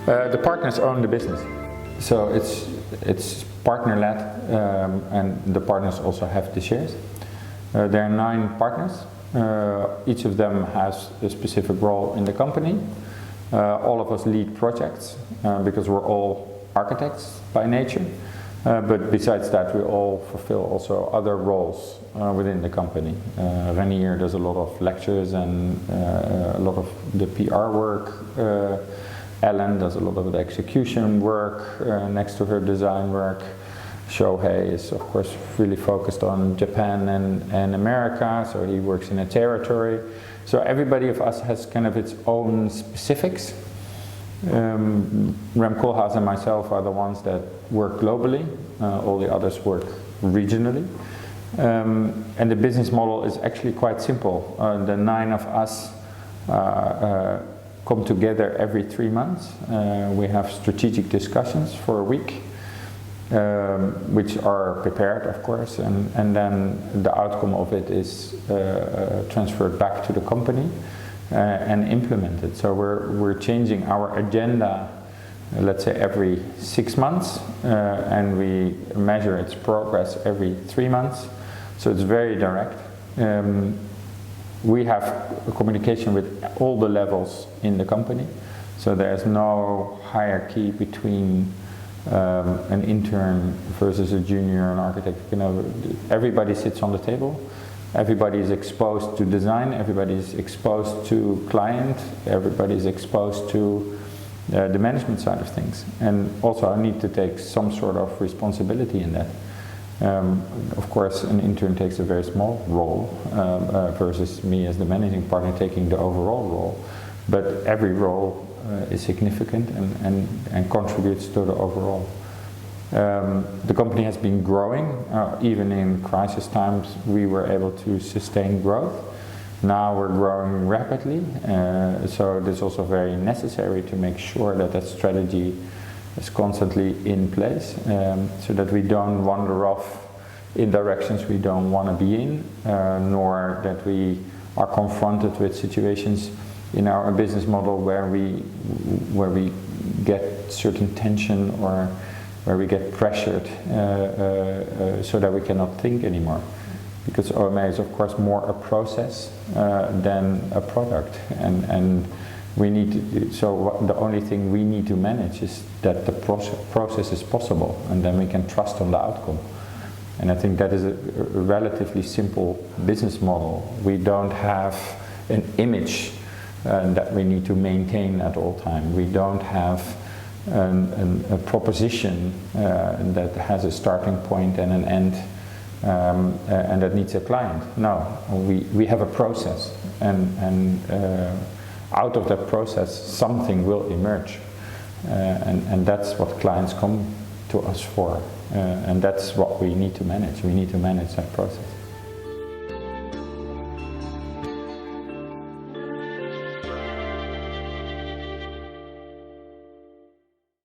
The partners own the business, so it's partner-led, and the partners also have the shares. There are 9 partners. Each of them has a specific role in the company. All of us lead projects because we're all architects by nature. But besides that, we all fulfill also other roles within the company. Renier does a lot of lectures and a lot of the PR work. Ellen does a lot of the execution work next to her design work. Shohei is of course really focused on Japan and America, so he works in a territory. So everybody of us has kind of its own specifics. Rem Koolhaas and myself are the ones that work globally, all the others work regionally. And the business model is actually quite simple. The 9 of us come together every 3 months. We have strategic discussions for a week, which are prepared of course, and then the outcome of it is transferred back to the company and implemented. So we're changing our agenda, let's say every 6 months, and we measure its progress every 3 months, so it's very direct. We have a communication with all the levels in the company, so there's no hierarchy between an intern versus a junior, an architect. You know, everybody sits on the table, everybody is exposed to design, everybody is exposed to client, everybody is exposed to the management side of things. And also I need to take some sort of responsibility in that. Of course an intern takes a very small role versus me as the managing partner taking the overall role, but every role is significant and contributes to the overall. The company has been growing, even in crisis times we were able to sustain growth. Now we're growing rapidly, so it is also very necessary to make sure that that strategy is constantly in place, so that we don't wander off in directions we don't want to be in, nor that we are confronted with situations in our business model where we get certain tension or where we get pressured so that we cannot think anymore. Because OMA is of course more a process than a product, and we need to, so the only thing we need to manage is that the process is possible, and then we can trust on the outcome. And I think that is a relatively simple business model. We don't have an image that we need to maintain at all time. We don't have a proposition that has a starting point and an end, and that needs a client. No, we have a process, and out of that process something will emerge, and that's what clients come to us for, and that's what we need to manage. We need to manage that process.